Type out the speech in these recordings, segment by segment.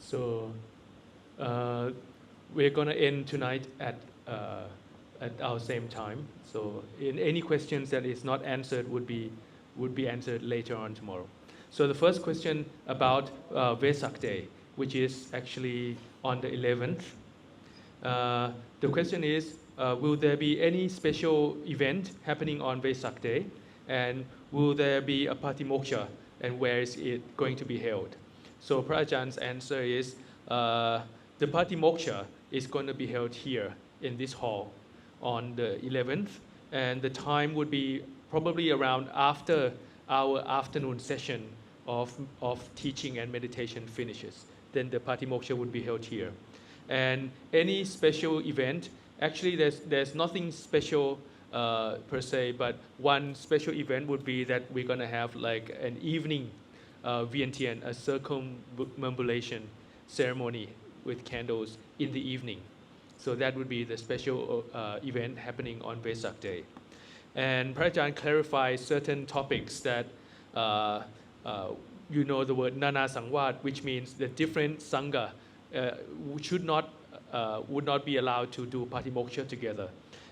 So we're going to end tonight at our same time. So in any questions that is not answered would be answered later on tomorrow. So the first question about Vesak Day, which is actually on the 11th. The question is, will there be any special event happening on Vesak Day? And will there be a Patimoksha? And where is it going to be held? So Prajan's answer is, the Patimoksha is going to be held here in this hall on the 11th. And the time would be probably around after our afternoon session of teaching and meditation finishes. Then the Patimoksha would be held here. And any special event, actually there's nothing special per se, but one special event would be that we're going to have like an evening Vientiane, a circumambulation ceremony with candles in the evening. So that would be the special event happening on Vesak Day. And Prajan clarifies certain topics that you know the word Nana Sangwat, which means the different Sangha would not be allowed to do Patimoksha together.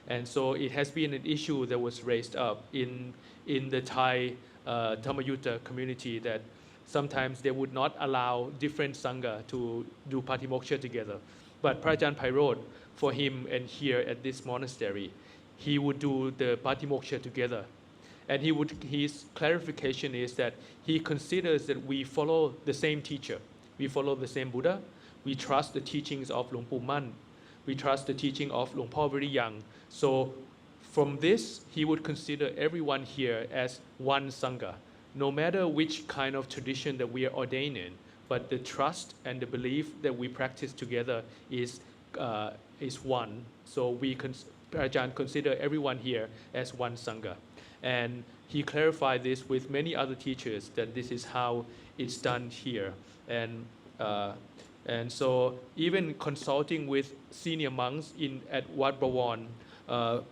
And so it has been an issue that was raised up in the Thai Dhammayutta community that sometimes they would not allow different Sangha to do Patimoksha together. But Prajan Pairod, for him and here at this monastery, he would do the Patimoksha together. And his clarification is that he considers that we follow the same teacher. We follow the same Buddha. We trust the teachings of Luang Pu Man. We trust the teaching of Luang Po Very Young. So from this, he would consider everyone here as one Sangha, no matter which kind of tradition that we are ordained in. But the trust and the belief that we practice together is one. So Prajan consider everyone here as one Sangha. And he clarified this with many other teachers that this is how it's done here. And so even consulting with senior monks at Wat Bawon,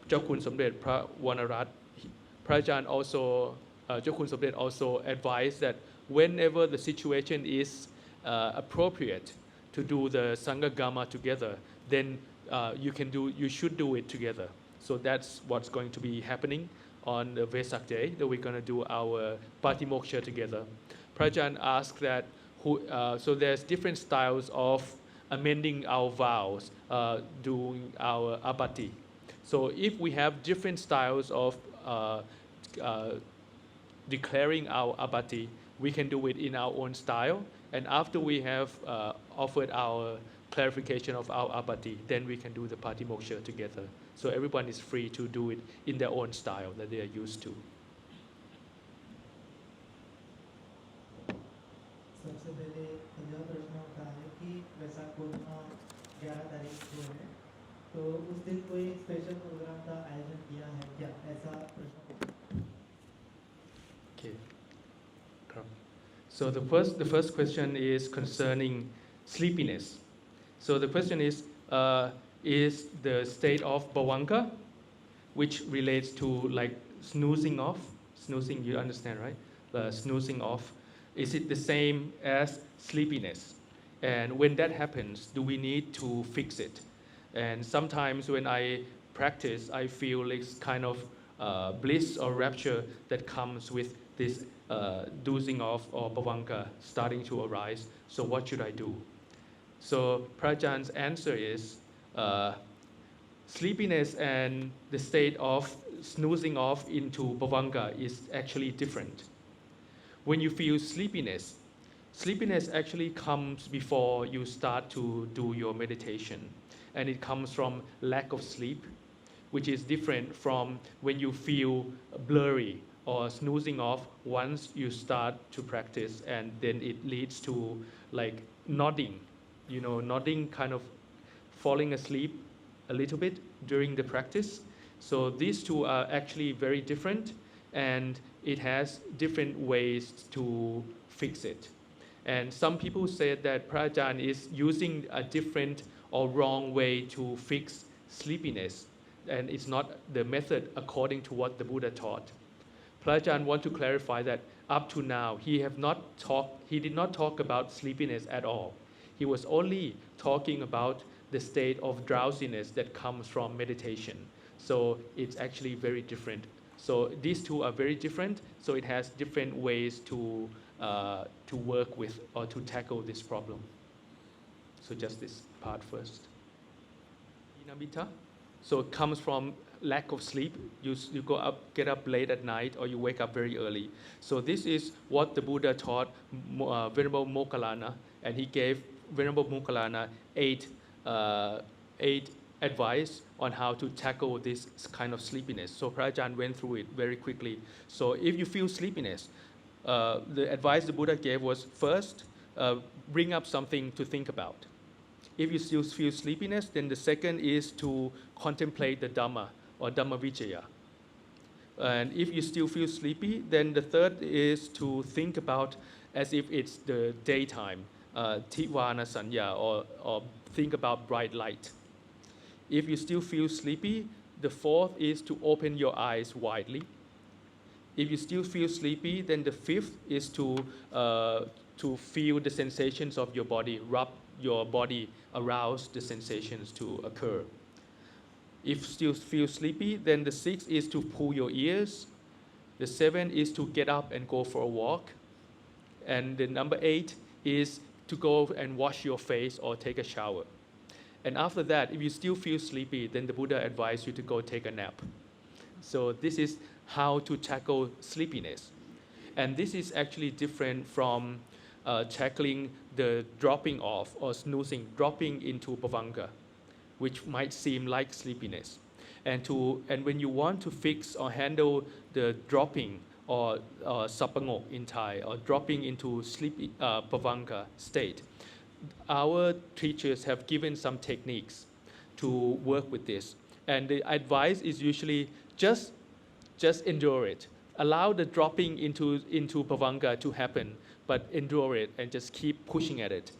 เจ้าคุณสมเด็จพระวรรณรัตน์ Prajan also เจ้าคุณสมเด็จ also advised that whenever the situation is appropriate to do the Sanghagama together, then you should do it together. So that's what's going to be happening on the Vesak Day, that we're going to do our Patimoksha together. Prajan asked that, so there's different styles of amending our vows, doing our abati. So if we have different styles of declaring our abati, we can do it in our own style. And after we have offered our clarification of our abati, then we can do the Patimoksha together. So everyone is free to do it in their own style that they are used to. सबसे पहले यह प्रश्न उठा है कि वैसा पूर्णिमा 11 तारीख को है, तो उस दिन कोई स्पेशल प्रोग्राम का आयोजन किया है क्या, ऐसा प्रश्न. Okay. So the first question is concerning sleepiness. So the question is the state of bhavanka, which relates to like snoozing off. Snoozing, you understand, right? Snoozing off. Is it the same as sleepiness? And when that happens, do we need to fix it? And sometimes when I practice, I feel this kind of bliss or rapture that comes with this dozing off or bhavanka starting to arise. So what should I do? So Prajan's answer is sleepiness and the state of snoozing off into bhavanka is actually different. When you feel sleepiness actually comes before you start to do your meditation. And it comes from lack of sleep, which is different from when you feel blurry or snoozing off once you start to practice, and then it leads to like nodding, nodding, kind of falling asleep a little bit during the practice. So these two are actually very different, and it has different ways to fix it. And some people said that Prajan is using a different or wrong way to fix sleepiness, and it's not the method according to what the Buddha taught. Prajan want to clarify that up to now he did not talk about sleepiness at all. he was only talking about the state of drowsiness that comes from meditation. So it's actually very different. So these two are very different. So it has different ways to work with or to tackle this problem. So just this part first. Inamita. So it comes from lack of sleep. You get up late at night, or you wake up very early. So this is what the Buddha taught Venerable Moggallana, and he gave Venerable Moggallana eight advice on how to tackle this kind of sleepiness. So Prajan went through it very quickly. So if you feel sleepiness, the advice the Buddha gave was first, bring up something to think about. If you still feel sleepiness, then the second is to contemplate the Dhamma or Dhamma Vicaya. And if you still feel sleepy, then the third is to think about as if it's the daytime, Tivana Sanya, or think about bright light. If you still feel sleepy, the fourth is to open your eyes widely. If you still feel sleepy, then the fifth is to feel the sensations of your body, rub your body, arouse the sensations to occur. If you still feel sleepy, then the sixth is to pull your ears. The seventh is to get up and go for a walk. And the number 8 is to go and wash your face or take a shower. And after that, if you still feel sleepy, then the Buddha advised you to go take a nap. So this is how to tackle sleepiness. And this is actually different from tackling the dropping off or snoozing, dropping into bhavanga, which might seem like sleepiness. And when you want to fix or handle the dropping or sapangok in Thai, or dropping into sleepy bhavanga state, our teachers have given some techniques to work with this. And the advice is usually just endure it. Allow the dropping into bhavanga to happen, but endure it and just keep pushing at it.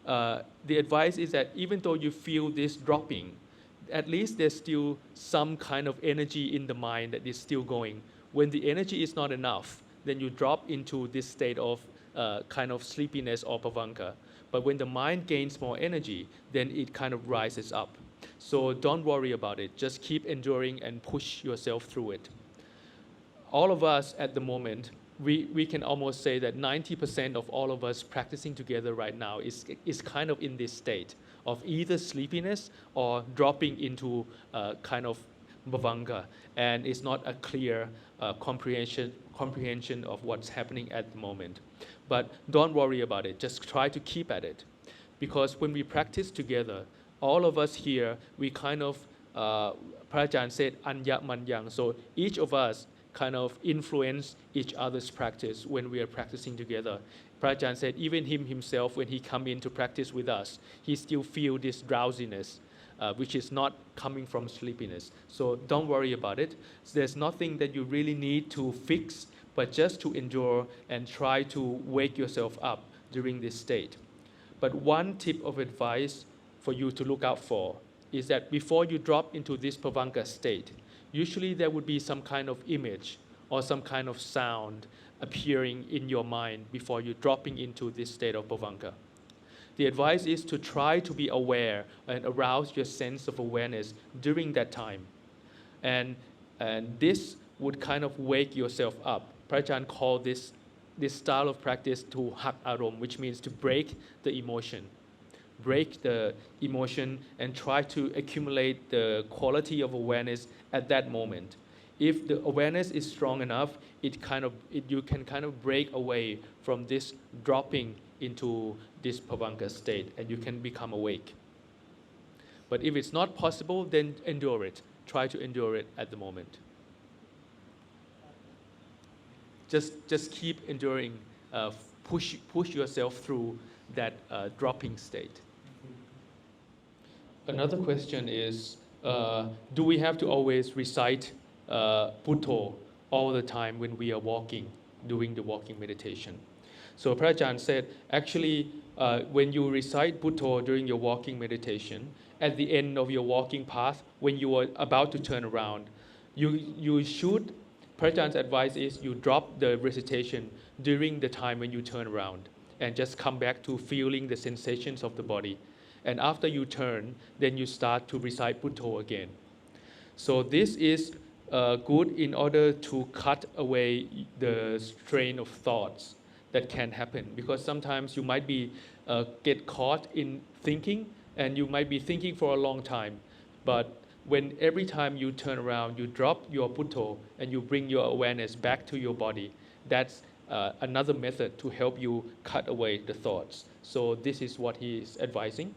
The advice is that even though you feel this dropping, at least there's still some kind of energy in the mind that is still going. When the energy is not enough, then you drop into this state of kind of sleepiness or bhavanga. But when the mind gains more energy, then it kind of rises up. So don't worry about it. Just keep enduring and push yourself through it. All of us at the moment, we can almost say that 90% of all of us practicing together right now is kind of in this state of either sleepiness or dropping into kind of bhavanga, and it's not a clear comprehension of what's happening at the moment. But don't worry about it. Just try to keep at it, because when we practice together, all of us here, we kind of, Prajan said, anya manyang. So each of us kind of influence each other's practice when we are practicing together. Prajan said even himself, when he come in to practice with us, he still feel this drowsiness, which is not coming from sleepiness. So don't worry about it. So there's nothing that you really need to fix, but just to endure and try to wake yourself up during this state. But one tip of advice for you to look out for is that before you drop into this bhavanga state, usually there would be some kind of image or some kind of sound appearing in your mind before you're dropping into this state of bhavanga. The advice is to try to be aware and arouse your sense of awareness during that time. And this would kind of wake yourself up. Prajan called this style of practice to hak arom, which means to break the emotion. Break the emotion and try to accumulate the quality of awareness at that moment. If the awareness is strong enough, you can kind of break away from this dropping into this bhavanga state, and you can become awake. But if it's not possible, then endure it. Try to endure it at the moment. Just keep enduring. Push yourself through that dropping state. Another question is, do we have to always recite Buddha all the time when we are walking, doing the walking meditation? So Prajan said, actually, when you recite Buddha during your walking meditation, at the end of your walking path, when you are about to turn around, you should, Prajan's advice is you drop the recitation during the time when you turn around. and just come back to feeling the sensations of the body. And after you turn, then you start to recite Bhutto again. So this is good in order to cut away the strain of thoughts that can happen, because sometimes you might be get caught in thinking, and you might be thinking for a long time, but when every time you turn around, you drop your Bhutto and you bring your awareness back to your body, that's another method to help you cut away the thoughts. So this is what he is advising.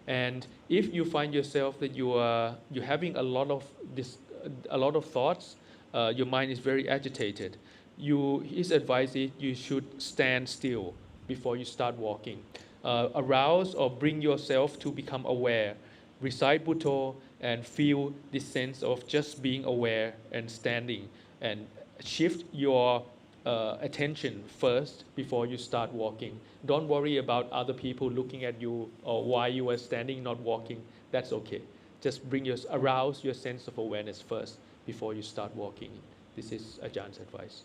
And if you find yourself that you're having a lot of thoughts, your mind is very agitated, his advice is you should stand still before you start walking. Arouse or bring yourself to become aware. Recite Bhutto and feel this sense of just being aware and standing, and shift your attention first before you start walking. Don't worry about other people looking at you or why you are standing, not walking. That's okay. Just arouse your sense of awareness first before you start walking. This is Ajah's advice.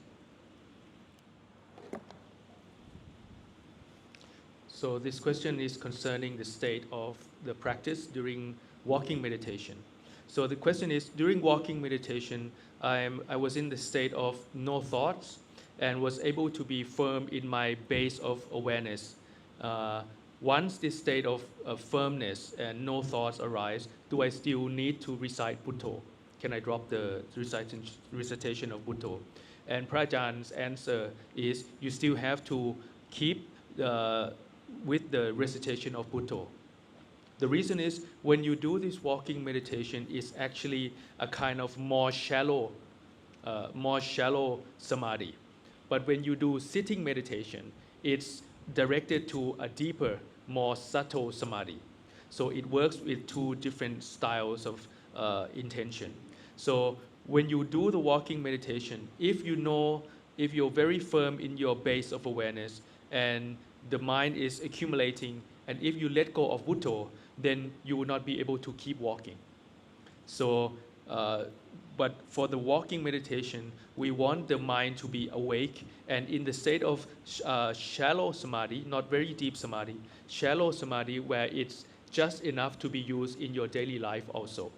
So this question is concerning the state of the practice during walking meditation. So the question is, during walking meditation, I was in the state of no thoughts and was able to be firm in my base of awareness. Once this state of firmness and no thoughts arise, do I still need to recite Bhutto? Can I drop the recitation of Bhutto? And Prajan's answer is, you still have to keep with the recitation of Bhutto. The reason is, when you do this walking meditation, it's actually a kind of more shallow samadhi. But when you do sitting meditation, it's directed to a deeper, more subtle samadhi. So it works with two different styles of intention. So when you do the walking meditation, if you're very firm in your base of awareness and the mind is accumulating, and if you let go of Bhutto, then you will not be able to keep walking. So, but for the walking meditation, we want the mind to be awake and in the state of shallow samadhi, not very deep samadhi, shallow samadhi where it's just enough to be used in your daily life also.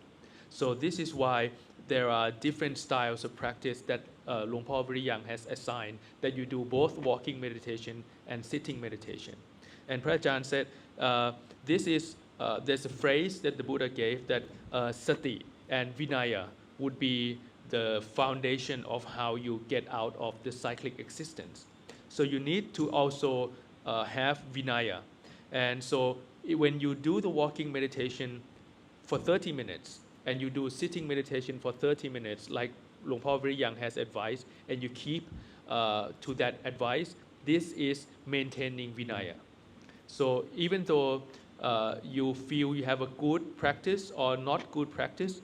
So this is why there are different styles of practice that Hluang Paul Vriyang has assigned, that you do both walking meditation and sitting meditation. And Prajan said, there's a phrase that the Buddha gave that sati and vinaya would be the foundation of how you get out of the cyclic existence. So you need to also have vinaya. And so when you do the walking meditation for 30 minutes and you do sitting meditation for 30 minutes, like Hluang Paul Vriyang has advised, and you keep to that advice, this is maintaining vinaya. So even though you feel you have a good practice or not good practice,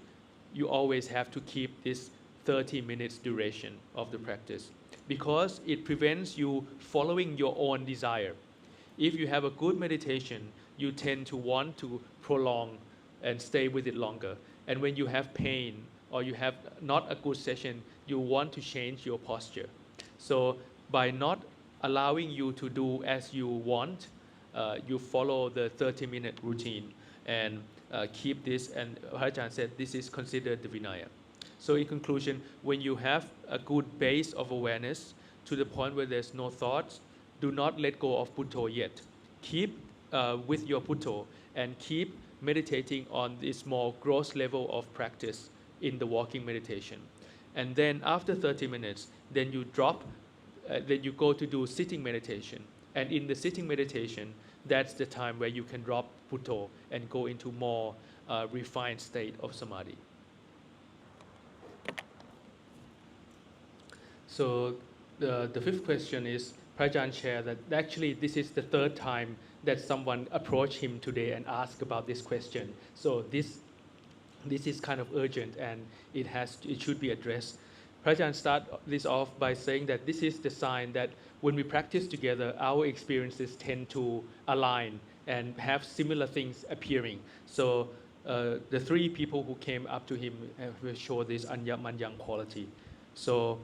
you always have to keep this 30 minutes duration of the practice, because it prevents you following your own desire. If you have a good meditation, you tend to want to prolong and stay with it longer. And when you have pain or you have not a good session, you want to change your posture. So by not allowing you to do as you want, you follow the 30-minute routine and keep this, and Harajan said this is considered the Vinaya. So in conclusion, when you have a good base of awareness to the point where there's no thoughts, do not let go of Bhutto yet. Keep with your Bhutto and keep meditating on this more gross level of practice in the walking meditation. And then after 30 minutes, then you drop, then you go to do sitting meditation. And in the sitting meditation, that's the time where you can drop Bhutto and go into more refined state of samadhi. So the fifth question is, Prajan shared that actually this is the third time that someone approached him today and asked about this question. So this is kind of urgent and it should be addressed. Prajan start this off by saying that this is the sign that when we practice together, our experiences tend to align and have similar things appearing. So the three people who came up to him will show this anya manyang quality. So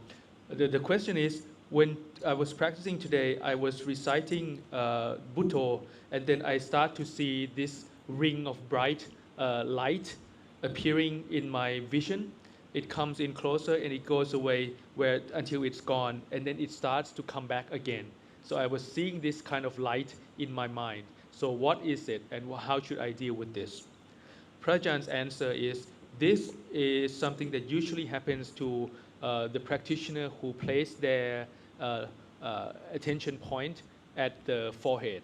the question is, when I was practicing today, I was reciting Bhutto, and then I start to see this ring of bright light appearing in my vision. It comes in closer and it goes away until it's gone, and then it starts to come back again. So I was seeing this kind of light in my mind. So what is it, and how should I deal with this? Prajan's answer is, this is something that usually happens to the practitioner who place their attention point at the forehead,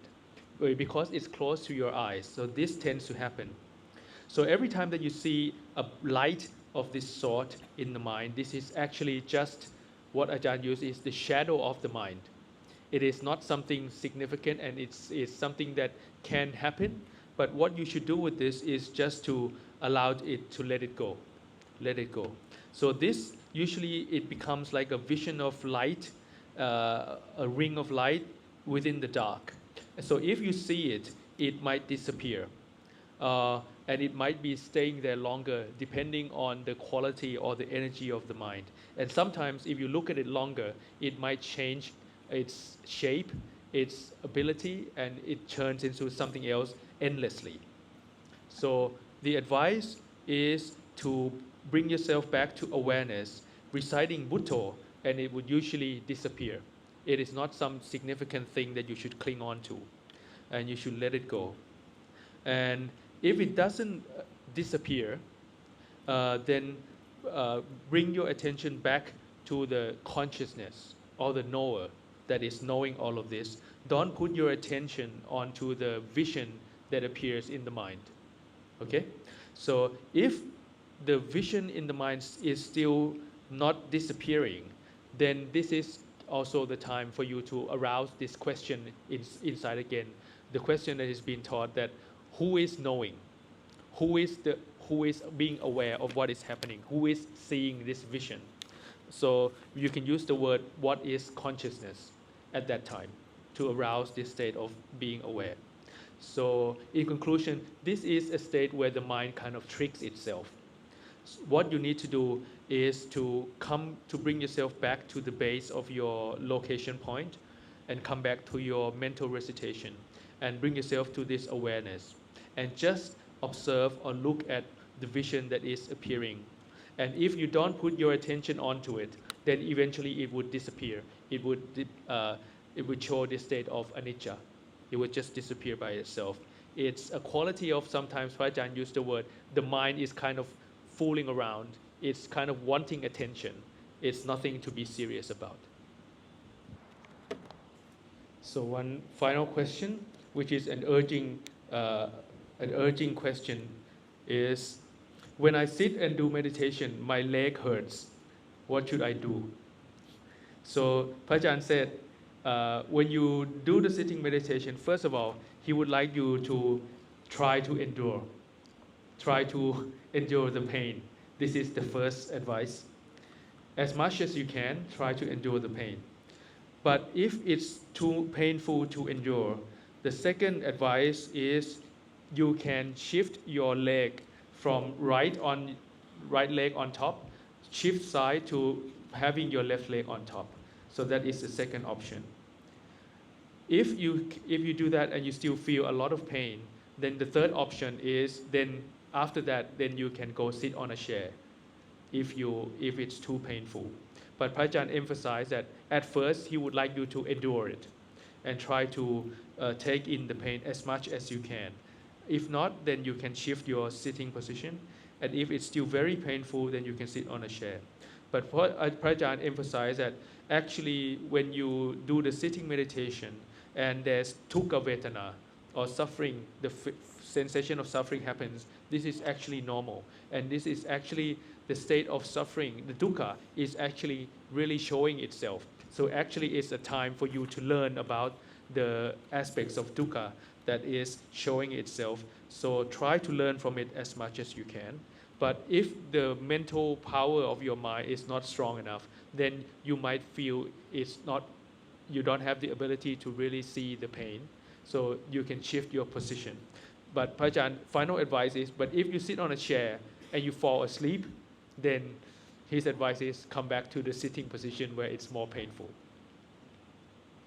because it's close to your eyes. So this tends to happen. So every time that you see a light of this sort in the mind, this is actually just what Ajahn used is the shadow of the mind. It is not something significant, and it's something that can happen. But what you should do with this is just to allow it to let it go. Let it go. So this usually it becomes like a vision of light, a ring of light within the dark. So if you see it, it might disappear. And it might be staying there longer depending on the quality or the energy of the mind. And sometimes if you look at it longer, it might change its shape, its ability, and it turns into something else endlessly. So the advice is to bring yourself back to awareness, reciting Bhutto, and it would usually disappear. It is not some significant thing that you should cling on to, and you should let it go. And if it doesn't disappear, then bring your attention back to the consciousness or the knower that is knowing all of this. Don't put your attention onto the vision that appears in the mind. Okay? So if the vision in the mind is still not disappearing, then this is also the time for you to arouse this question inside again. The question that is being taught, that who is knowing? Who is being aware of what is happening? Who is seeing this vision? So you can use the word, what is consciousness, at that time to arouse this state of being aware. So in conclusion, this is a state where the mind kind of tricks itself. What you need to do is to bring yourself back to the base of your location point and come back to your mental recitation and bring yourself to this awareness and just observe or look at the vision that is appearing. And if you don't put your attention onto it, then eventually it would disappear. It would show this state of anicca. It would just disappear by itself. It's a quality of, sometimes Prajan used the word, the mind is kind of fooling around. It's kind of wanting attention. It's nothing to be serious about. So one final question, which is an urging question, is, when I sit and do meditation, my leg hurts. What should I do? So Prajan said, when you do the sitting meditation, first of all, he would like you to try to endure. Try to endure the pain. This is the first advice. As much as you can, try to endure the pain. But if it's too painful to endure, the second advice is you can shift your leg from right leg on top, shift side to having your left leg on top. So that is the second option. If you do that and you still feel a lot of pain, then the third option is, then after that, then you can go sit on a chair if it's too painful. But Prajan emphasized that at first he would like you to endure it and try to take in the pain as much as you can. If not, then you can shift your sitting position. And if it's still very painful, then you can sit on a chair. But Prajan emphasized that actually when you do the sitting meditation and there's dukkha vedana or suffering, the sensation of suffering happens, this is actually normal. And this is actually the state of suffering. The dukkha is actually really showing itself. So actually it's a time for you to learn about the aspects of dukkha that is showing itself. So try to learn from it as much as you can. But if the mental power of your mind is not strong enough, then you might feel you don't have the ability to really see the pain. So you can shift your position. But Prajan, final advice is, but if you sit on a chair and you fall asleep, then his advice is come back to the sitting position where it's more painful.